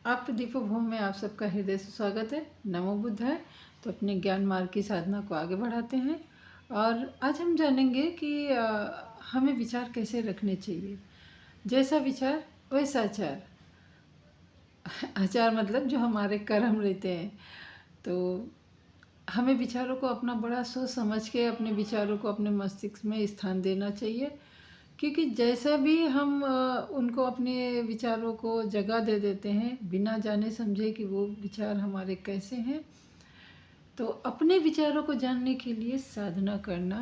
आप दीपोभूमि में आप सबका हृदय से स्वागत है। नमो बुद्धाय। तो अपने ज्ञान मार्ग की साधना को आगे बढ़ाते हैं और आज हम जानेंगे कि हमें विचार कैसे रखने चाहिए। जैसा विचार वैसा आचार। आचार मतलब जो हमारे कर्म रहते हैं। तो हमें विचारों को अपना बड़ा सोच समझ के अपने विचारों को अपने मस्तिष्क में स्थान देना चाहिए, क्योंकि जैसा भी हम उनको अपने विचारों को जगह दे देते हैं बिना जाने समझे कि वो विचार हमारे कैसे हैं। तो अपने विचारों को जानने के लिए साधना करना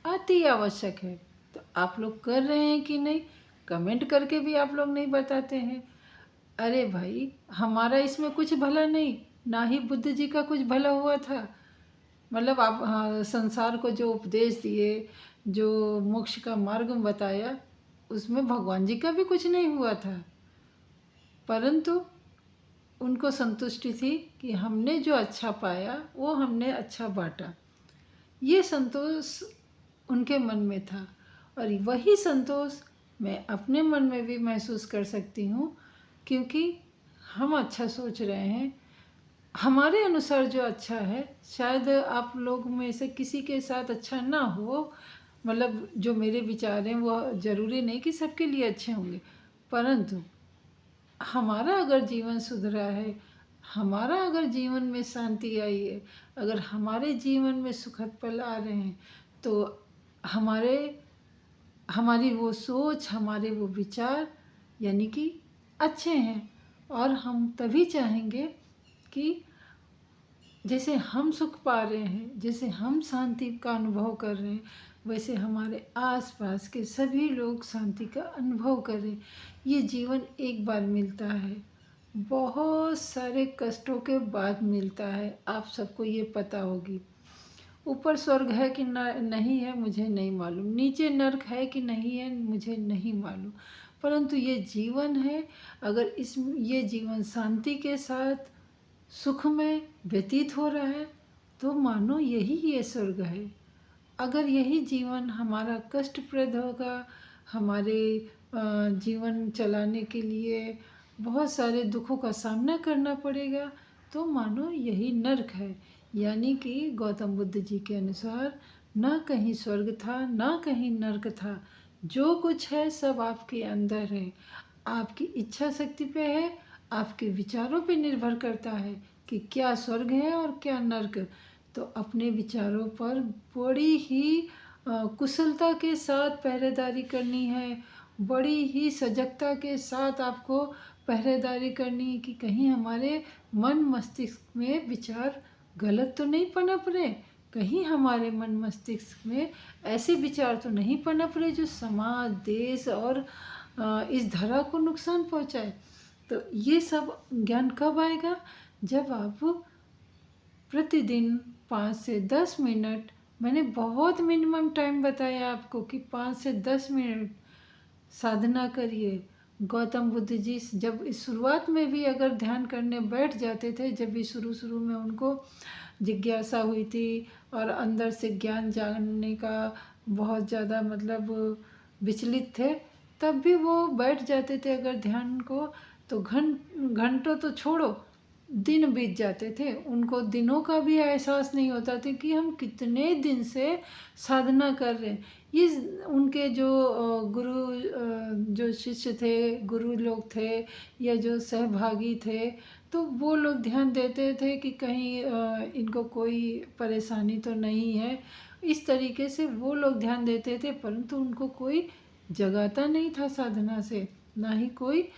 अति आवश्यक है। तो आप लोग कर रहे हैं कि नहीं, कमेंट करके भी आप लोग नहीं बताते हैं। अरे भाई, हमारा इसमें कुछ भला नहीं, ना ही बुद्ध जी का कुछ भला हुआ था। मतलब आप संसार को जो उपदेश दिए, जो मोक्ष का मार्ग बताया, उसमें भगवान जी का भी कुछ नहीं हुआ था, परंतु उनको संतुष्टि थी कि हमने जो अच्छा पाया वो हमने अच्छा बांटा। ये संतोष उनके मन में था और वही संतोष मैं अपने मन में भी महसूस कर सकती हूँ, क्योंकि हम अच्छा सोच रहे हैं। हमारे अनुसार जो अच्छा है, शायद आप लोग में से किसी के साथ अच्छा ना हो। मतलब जो मेरे विचार हैं वो ज़रूरी नहीं कि सबके लिए अच्छे होंगे, परंतु हमारा अगर जीवन सुधरा है, हमारा अगर जीवन में शांति आई है, अगर हमारे जीवन में सुखद पल आ रहे हैं, तो हमारे हमारी वो सोच, हमारे वो विचार यानी कि अच्छे हैं। और हम तभी चाहेंगे कि जैसे हम सुख पा रहे हैं, जैसे हम शांति का अनुभव कर रहे हैं, वैसे हमारे आसपास के सभी लोग शांति का अनुभव करें। ये जीवन एक बार मिलता है, बहुत सारे कष्टों के बाद मिलता है। आप सबको ये पता होगी। ऊपर स्वर्ग है कि नहीं है मुझे नहीं मालूम, नीचे नर्क है कि नहीं है मुझे नहीं मालूम, परंतु ये जीवन है। अगर इस ये जीवन शांति के साथ सुख में व्यतीत हो रहा है तो मानो यही ये स्वर्ग है। अगर यही जीवन हमारा कष्टप्रद होगा, हमारे जीवन चलाने के लिए बहुत सारे दुखों का सामना करना पड़ेगा, तो मानो यही नरक है। यानी कि गौतम बुद्ध जी के अनुसार ना कहीं स्वर्ग था ना कहीं नरक था, जो कुछ है सब आपके अंदर है। आपकी इच्छा शक्ति पे है, आपके विचारों पे निर्भर करता है कि क्या स्वर्ग है और क्या नरक। तो अपने विचारों पर बड़ी ही कुशलता के साथ पहरेदारी करनी है, बड़ी ही सजगता के साथ आपको पहरेदारी करनी है कि कहीं हमारे मन मस्तिष्क में विचार गलत तो नहीं पनप रहे, कहीं हमारे मन मस्तिष्क में ऐसे विचार तो नहीं पनप रहे जो समाज, देश और इस धरा को नुकसान पहुंचाए। तो ये सब ज्ञान कब आएगा? जब आप प्रतिदिन 5 से 10 मिनट, मैंने बहुत मिनिमम टाइम बताया आपको कि 5 से 10 मिनट साधना करिए। गौतम बुद्ध जी जब इस शुरुआत में भी अगर ध्यान करने बैठ जाते थे, जब भी शुरू शुरू में उनको जिज्ञासा हुई थी और अंदर से ज्ञान जानने का बहुत ज़्यादा मतलब विचलित थे, तब भी वो बैठ जाते थे अगर ध्यान को, तो घंटों तो छोड़ो, दिन बीत जाते थे। उनको दिनों का भी एहसास नहीं होता था कि हम कितने दिन से साधना कर रहे हैं। ये उनके जो जो शिष्य थे, गुरु लोग थे या जो सहभागी थे, तो वो लोग ध्यान देते थे कि कहीं इनको कोई परेशानी तो नहीं है। इस तरीके से वो लोग ध्यान देते थे, परंतु उनको कोई जगाता नहीं था साधना से, ना ही कोई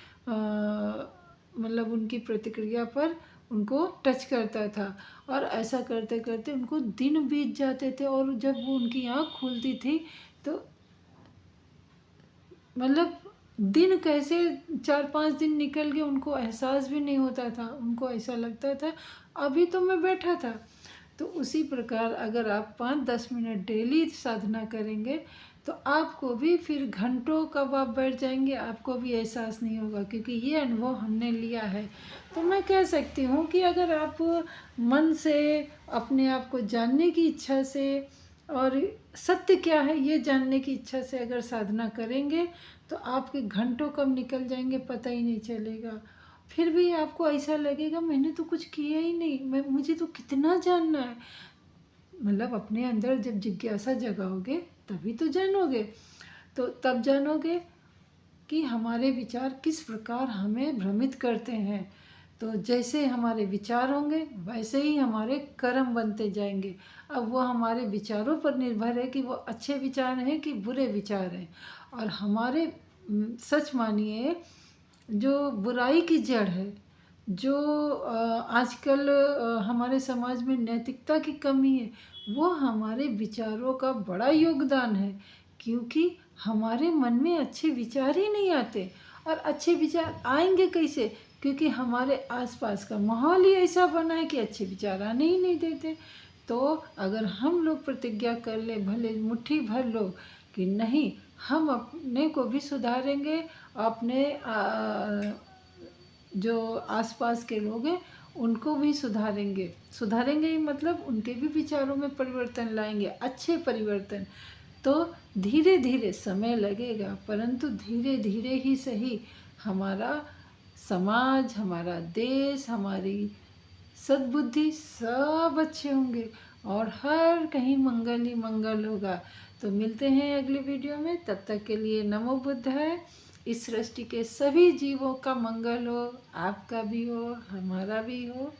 मतलब उनकी प्रतिक्रिया पर उनको टच करता था। और ऐसा करते करते उनको दिन बीत जाते थे और जब वो उनकी आँख खुलती थी तो मतलब दिन कैसे 4-5 दिन निकल गए उनको एहसास भी नहीं होता था। उनको ऐसा लगता था अभी तो मैं बैठा था। तो उसी प्रकार अगर आप 5-10 मिनट डेली साधना करेंगे तो आपको भी फिर घंटों कब आप बैठ जाएंगे आपको भी एहसास नहीं होगा, क्योंकि ये अनुभव हमने लिया है। तो मैं कह सकती हूँ कि अगर आप मन से, अपने आप को जानने की इच्छा से और सत्य क्या है ये जानने की इच्छा से अगर साधना करेंगे तो आपके घंटों कब निकल जाएंगे पता ही नहीं चलेगा। फिर भी आपको ऐसा लगेगा मैंने तो कुछ किया ही नहीं, मुझे तो कितना जानना है। मतलब अपने अंदर जब जिज्ञासा जगाओगे तभी तो जानोगे। तो तब जानोगे कि हमारे विचार किस प्रकार हमें भ्रमित करते हैं। तो जैसे हमारे विचार होंगे वैसे ही हमारे कर्म बनते जाएंगे। अब वो हमारे विचारों पर निर्भर है कि वो अच्छे विचार हैं कि बुरे विचार हैं। और हमारे सच मानिए, जो बुराई की जड़ है, जो आजकल हमारे समाज में नैतिकता की कमी है, वो हमारे विचारों का बड़ा योगदान है। क्योंकि हमारे मन में अच्छे विचार ही नहीं आते। और अच्छे विचार आएंगे कैसे? क्योंकि हमारे आसपास का माहौल ही ऐसा बना है कि अच्छे विचार आने ही नहीं देते। तो अगर हम लोग प्रतिज्ञा कर ले, भले मुट्ठी भर लोग, कि नहीं हम अपने को भी सुधारेंगे, अपने जो आसपास के लोग हैं उनको भी सुधारेंगे ही मतलब उनके भी विचारों में परिवर्तन लाएंगे, अच्छे परिवर्तन। तो धीरे धीरे समय लगेगा, परंतु धीरे धीरे ही सही हमारा समाज, हमारा देश, हमारी सद्बुद्धि सब अच्छे होंगे और हर कहीं मंगल ही मंगल होगा। तो मिलते हैं अगली वीडियो में, तब तक के लिए नमो बुद्धाय। इस सृष्टि के सभी जीवों का मंगल हो, आपका भी हो, हमारा भी हो।